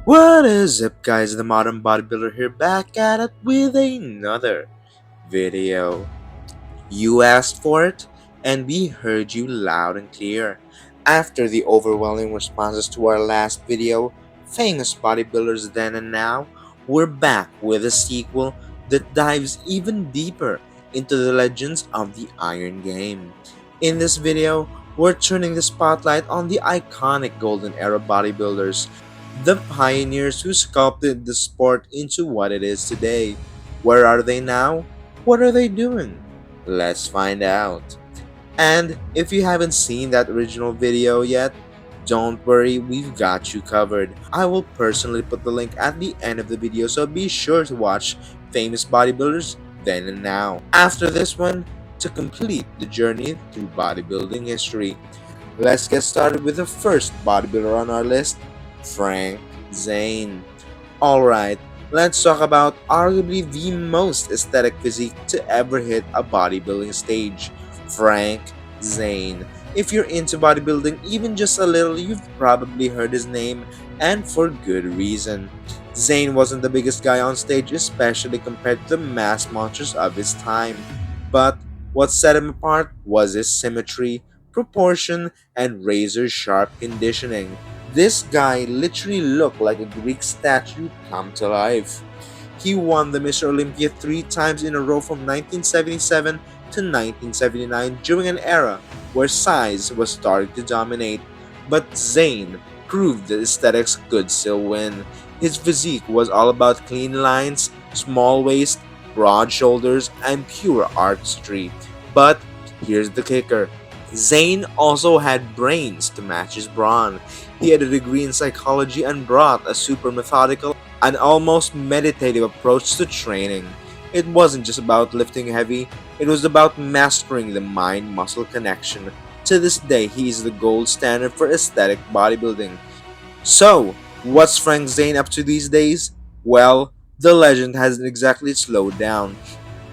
What is up, guys? The Modern Bodybuilder here, back at it with another video. You asked for it, and we heard you loud and clear. After the overwhelming responses to our last video, Famous Bodybuilders Then and Now, we're back with a sequel that dives even deeper into the legends of the Iron Game. In this video, we're turning the spotlight on the iconic Golden Era bodybuilders, the pioneers who sculpted the sport into what it is today. Where are they now? What are they doing? Let's find out. And if you haven't seen that original video yet, don't worry, we've got you covered. I will personally put the link at the end of the video, so be sure to watch Famous Bodybuilders Then and Now. After this one, to complete the journey through bodybuilding history, let's get started with the first bodybuilder on our list, Frank Zane. Alright, let's talk about arguably the most aesthetic physique to ever hit a bodybuilding stage, Frank Zane. If you're into bodybuilding even just a little, you've probably heard his name, and for good reason. Zayn wasn't the biggest guy on stage, especially compared to the mass monsters of his time. But what set him apart was his symmetry, proportion, and razor-sharp conditioning. This guy literally looked like a Greek statue come to life. He won the Mr. Olympia 3 times in a row from 1977 to 1979 during an era where size was starting to dominate. But Zayn proved that aesthetics could still win. His physique was all about clean lines, small waist, broad shoulders, and pure artistry. But here's the kicker. Zayn also had brains to match his brawn. He had a degree in psychology and brought a super methodical and almost meditative approach to training. It wasn't just about lifting heavy, it was about mastering the mind-muscle connection. To this day, he is the gold standard for aesthetic bodybuilding. So, what's Frank Zane up to these days? Well, the legend hasn't exactly slowed down.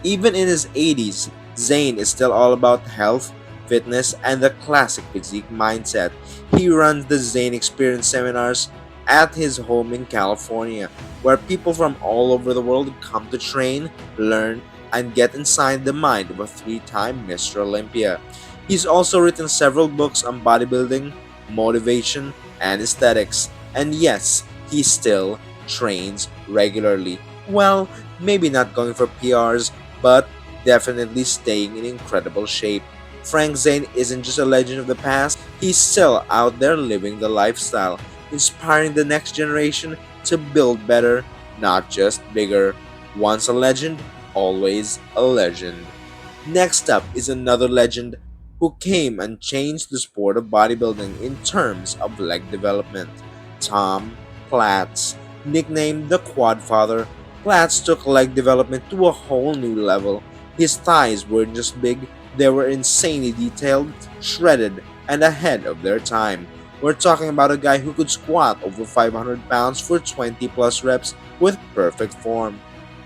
Even in his 80s, Zayn is still all about health, fitness, and the classic physique mindset. He runs the Zayn Experience seminars at his home in California, where people from all over the world come to train, learn, and get inside the mind of a 3-time Mr. Olympia. He's also written several books on bodybuilding, motivation, and aesthetics. And yes, he still trains regularly. Well, maybe not going for PRs, but definitely staying in incredible shape. Frank Zane isn't just a legend of the past, he's still out there living the lifestyle, inspiring the next generation to build better, not just bigger. Once a legend, always a legend. Next up is another legend who came and changed the sport of bodybuilding in terms of leg development. Tom Platz. Nicknamed the Quadfather, Plattz took leg development to a whole new level. His thighs weren't just big, they were insanely detailed, shredded, and ahead of their time. We're talking about a guy who could squat over 500 pounds for 20 plus reps with perfect form.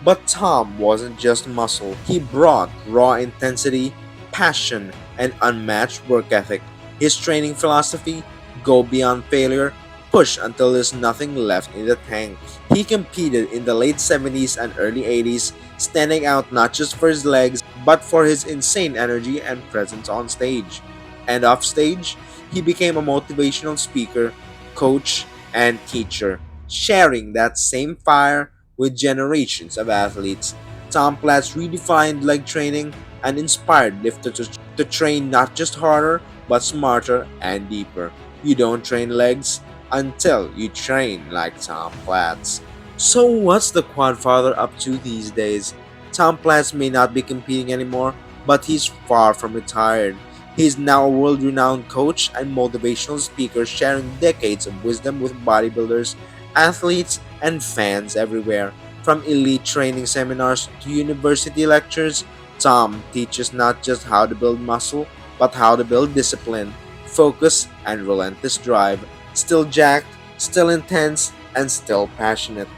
But Tom wasn't just muscle, he brought raw intensity, passion, and unmatched work ethic. His training philosophy: go beyond failure, push until there's nothing left in the tank. He competed in the late 70s and early 80s, standing out not just for his legs, but for his insane energy and presence on stage. And off stage, he became a motivational speaker, coach, and teacher, sharing that same fire with generations of athletes. Tom Platz redefined leg training and inspired lifters to train not just harder, but smarter and deeper. You don't train legs until you train like Tom Platz. So what's the Quadfather up to these days? Tom Platz may not be competing anymore, but he's far from retired. He's now a world-renowned coach and motivational speaker, sharing decades of wisdom with bodybuilders, athletes, and fans everywhere. From elite training seminars to university lectures, Tom teaches not just how to build muscle, but how to build discipline, focus, and relentless drive. Still jacked, still intense, and still passionate.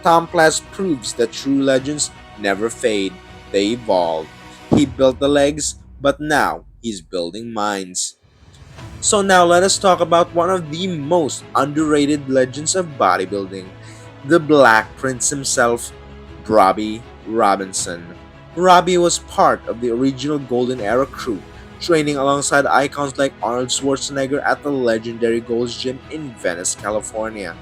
Tom Platz proves that true legends never fade, they evolve. He built the legs, but now he's building minds. So now let us talk about one of the most underrated legends of bodybuilding, the Black Prince himself, Robbie Robinson. Robbie was part of the original Golden Era crew, training alongside icons like Arnold Schwarzenegger at the legendary Gold's Gym in Venice, California.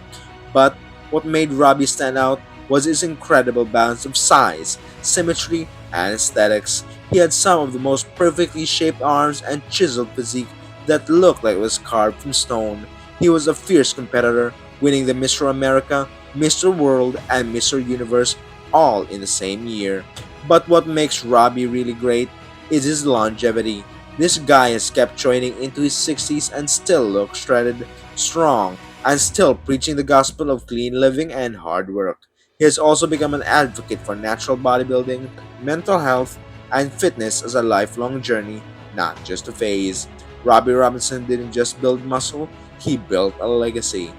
But what made Robbie stand out was his incredible balance of size, symmetry, and aesthetics. He had some of the most perfectly shaped arms and chiseled physique that looked like it was carved from stone. He was a fierce competitor, winning the Mr. America, Mr. World, and Mr. Universe all in the same year. But what makes Robbie really great is his longevity. This guy has kept training into his 60s and still looks shredded, strong, and still preaching the gospel of clean living and hard work. He has also become an advocate for natural bodybuilding, mental health, and fitness as a lifelong journey, not just a phase. Robbie Robinson didn't just build muscle, he built a legacy.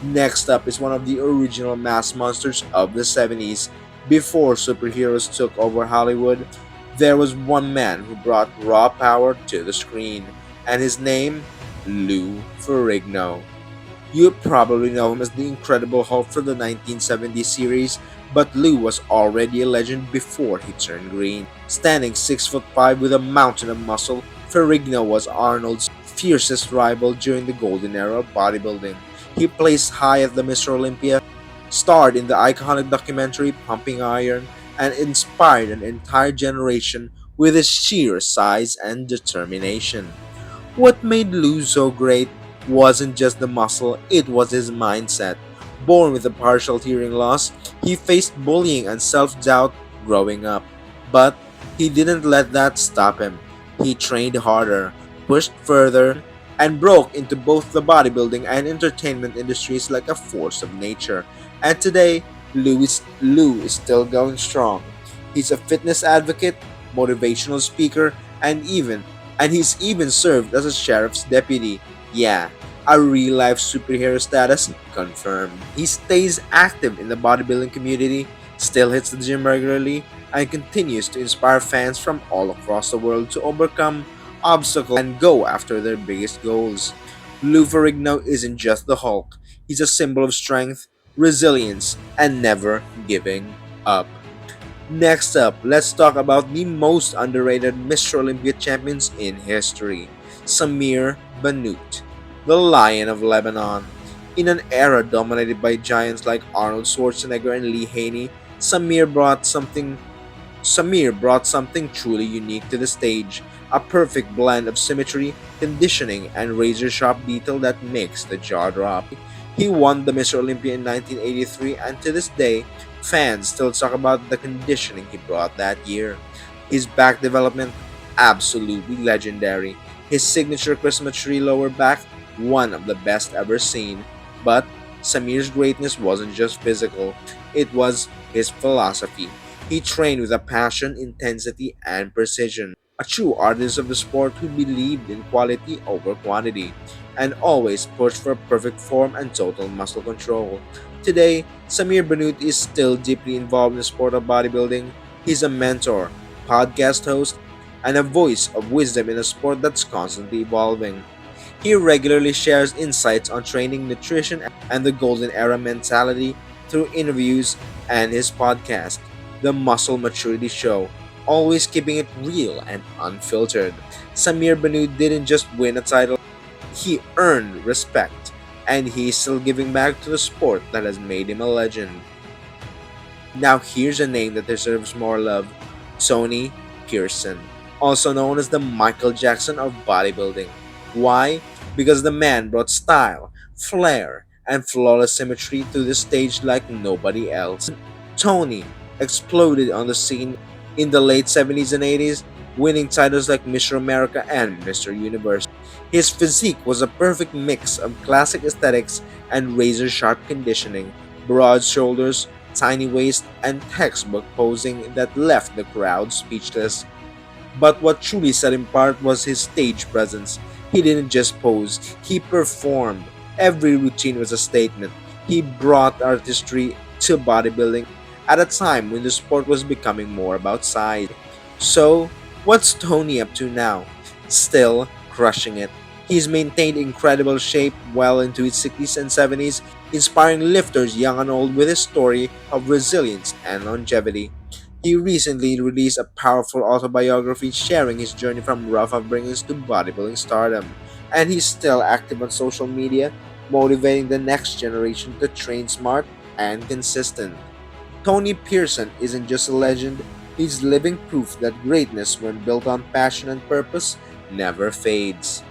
Next up is one of the original mass monsters of the 70s. Before superheroes took over Hollywood, there was one man who brought raw power to the screen, and his name, Lou Ferrigno. You probably know him as the Incredible Hulk from the 1970s series, but Lou was already a legend before he turned green. Standing 6'5" with a mountain of muscle, Ferrigno was Arnold's fiercest rival during the golden era of bodybuilding. He placed high at the Mr. Olympia, starred in the iconic documentary Pumping Iron, and inspired an entire generation with his sheer size and determination. What made Lou so great wasn't just the muscle, it was his mindset. Born with a partial hearing loss, he faced bullying and self doubt growing up. But he didn't let that stop him. He trained harder, pushed further, and broke into both the bodybuilding and entertainment industries like a force of nature. And today, Lou is still going strong. He's a fitness advocate, motivational speaker, and he's even served as a sheriff's deputy. Yeah, a real life superhero status confirmed. He stays active in the bodybuilding community, still hits the gym regularly, and continues to inspire fans from all across the world to overcome obstacles and go after their biggest goals. Lou Ferrigno isn't just the Hulk, he's a symbol of strength, resilience, and never giving up. Next up, let's talk about the most underrated Mr. Olympia champions in history, Samir Bannout, the Lion of Lebanon. In an era dominated by giants like Arnold Schwarzenegger and Lee Haney, Samir brought something truly unique to the stage, a perfect blend of symmetry, conditioning, and razor-sharp detail that makes the jaw drop. He won the Mr. Olympia in 1983, and to this day, fans still talk about the conditioning he brought that year. His back development, absolutely legendary. His signature Christmas tree lower back, one of the best ever seen. But Samir's greatness wasn't just physical, it was his philosophy. He trained with a passion, intensity, and precision. A true artist of the sport who believed in quality over quantity, and always pushed for perfect form and total muscle control. Today, Samir Bannout is still deeply involved in the sport of bodybuilding. He's a mentor, podcast host, and a voice of wisdom in a sport that's constantly evolving. He regularly shares insights on training, nutrition, and the golden era mentality through interviews and his podcast, The Muscle Maturity Show, always keeping it real and unfiltered. Samir Bonu didn't just win a title, he earned respect, and he's still giving back to the sport that has made him a legend. Now here's a name that deserves more love, Tony Pearson, also known as the Michael Jackson of bodybuilding. Why? Because the man brought style, flair, and flawless symmetry to the stage like nobody else. Tony exploded on the scene in the late 70s and 80s, winning titles like Mr. America and Mr. Universe. His physique was a perfect mix of classic aesthetics and razor sharp conditioning, broad shoulders, tiny waist, and textbook posing that left the crowd speechless. But what truly set him apart was his stage presence. He didn't just pose, he performed. Every routine was a statement. He brought artistry to bodybuilding at a time when the sport was becoming more about size. So, what's Tony up to now? Still crushing it. He's maintained incredible shape well into his 60s and 70s, inspiring lifters young and old with his story of resilience and longevity. He recently released a powerful autobiography sharing his journey from rough upbringings to bodybuilding stardom, and he's still active on social media, motivating the next generation to train smart and consistent. Tony Pearson isn't just a legend, he's living proof that greatness, when built on passion and purpose, never fades.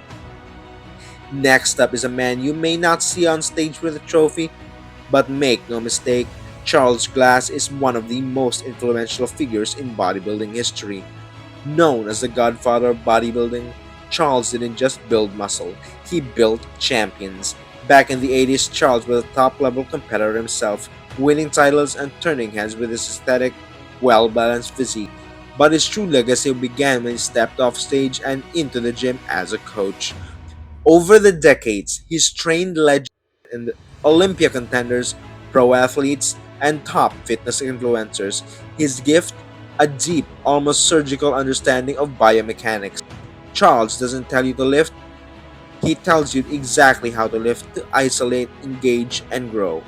Next up is a man you may not see on stage with a trophy, but make no mistake, Charles Glass is one of the most influential figures in bodybuilding history. Known as the godfather of bodybuilding, Charles didn't just build muscle, he built champions. Back in the 80s, Charles was a top level competitor himself, winning titles and turning heads with his aesthetic, well balanced physique. But his true legacy began when he stepped off stage and into the gym as a coach. Over the decades, he's trained legends and Olympia contenders, pro athletes, and top fitness influencers. His gift? A deep, almost surgical understanding of biomechanics. Charles doesn't tell you to lift, he tells you exactly how to lift to isolate, engage, and grow.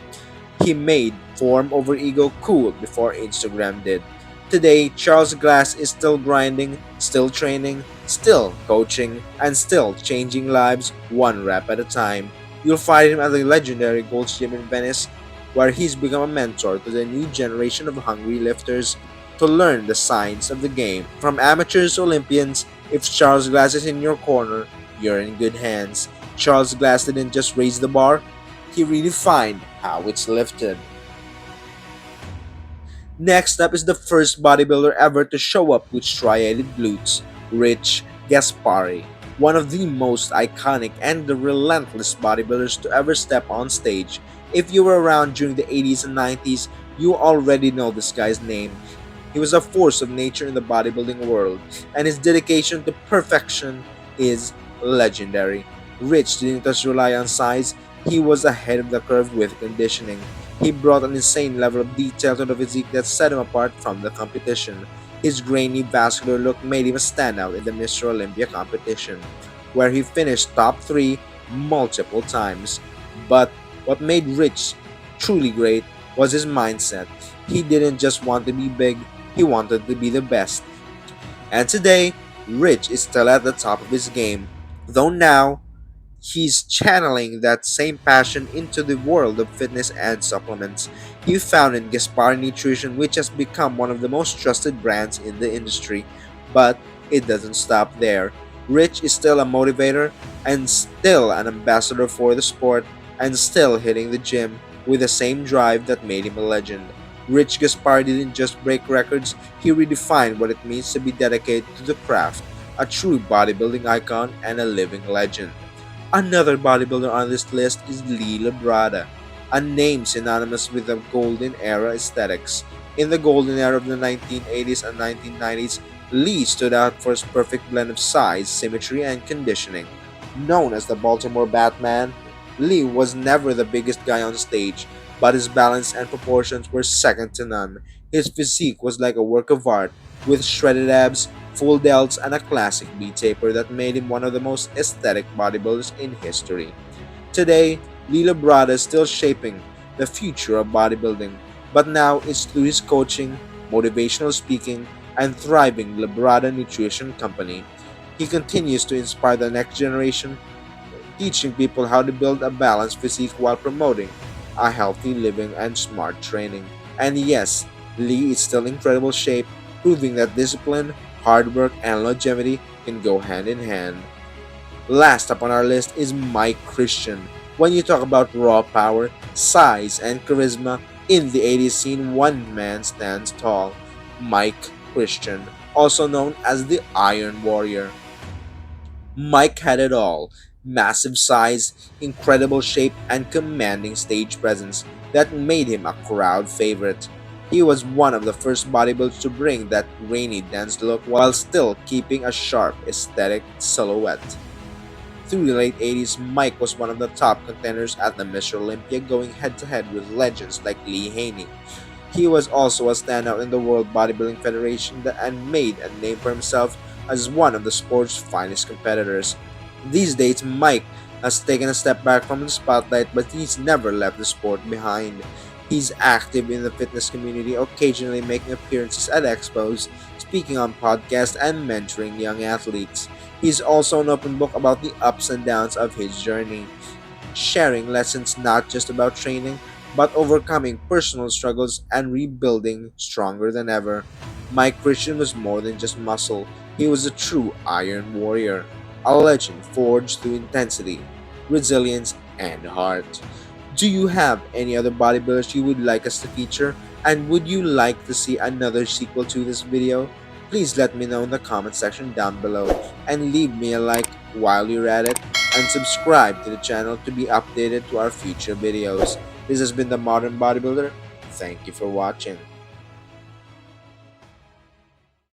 He made form over ego cool before Instagram did. Today, Charles Glass is still grinding, still training, still coaching, and still changing lives one rep at a time. You'll find him at the legendary Gold's Gym in Venice, where he's become a mentor to the new generation of hungry lifters to learn the science of the game. From amateurs to Olympians, if Charles Glass is in your corner, you're in good hands. Charles Glass didn't just raise the bar, he redefined how it's lifted. Next up is the first bodybuilder ever to show up with striated glutes, Rich Gaspari, one of the most iconic and the relentless bodybuilders to ever step on stage. If you were around during the 80s and 90s, you already know this guy's name. He was a force of nature in the bodybuilding world, and his dedication to perfection is legendary. Rich didn't just rely on size, he was ahead of the curve with conditioning. He brought an insane level of detail to the physique that set him apart from the competition. His grainy, vascular look made him a standout in the Mr. Olympia competition, where he finished top 3 multiple times. But what made Rich truly great was his mindset. He didn't just want to be big, he wanted to be the best. And today, Rich is still at the top of his game, though now he's channeling that same passion into the world of fitness and supplements. He founded Gaspar Nutrition, which has become one of the most trusted brands in the industry. But it doesn't stop there. Rich is still a motivator and still an ambassador for the sport and still hitting the gym with the same drive that made him a legend. Rich Gaspar didn't just break records, he redefined what it means to be dedicated to the craft, a true bodybuilding icon and a living legend. Another bodybuilder on this list is Lee Labrada, a name synonymous with the golden era aesthetics. In the golden era of the 1980s and 1990s, Lee stood out for his perfect blend of size, symmetry, and conditioning. Known as the Baltimore Batman, Lee was never the biggest guy on stage, but his balance and proportions were second to none. His physique was like a work of art, with shredded abs, full delts, and a classic B-taper that made him one of the most aesthetic bodybuilders in history. Today, Lee Labrada is still shaping the future of bodybuilding, but now it's through his coaching, motivational speaking, and thriving Labrada Nutrition Company. He continues to inspire the next generation, teaching people how to build a balanced physique while promoting a healthy living and smart training. And yes, Lee is still in incredible shape, proving that discipline, hard work, and longevity can go hand in hand. Last up on our list is Mike Christian. When you talk about raw power, size, and charisma, in the 80s scene, one man stands tall: Mike Christian, also known as the Iron Warrior. Mike had it all: massive size, incredible shape, and commanding stage presence that made him a crowd favorite. He was one of the first bodybuilders to bring that rainy dance look while still keeping a sharp aesthetic silhouette. Through the late 80s, Mike was one of the top contenders at the Mr. Olympia, going head to head with legends like Lee Haney. He was also a standout in the World Bodybuilding Federation and made a name for himself as one of the sport's finest competitors. These days, Mike has taken a step back from the spotlight, but he's never left the sport behind. He's active in the fitness community, occasionally making appearances at expos, speaking on podcasts, and mentoring young athletes. He's also an open book about the ups and downs of his journey, sharing lessons not just about training, but overcoming personal struggles and rebuilding stronger than ever. Mike Christian was more than just muscle, he was a true iron warrior, a legend forged through intensity, resilience, and heart. Do you have any other bodybuilders you would like us to feature? And would you like to see another sequel to this video? Please let me know in the comment section down below and leave me a like while you're at it and subscribe to the channel to be updated to our future videos. This has been the Modern Bodybuilder. Thank you for watching.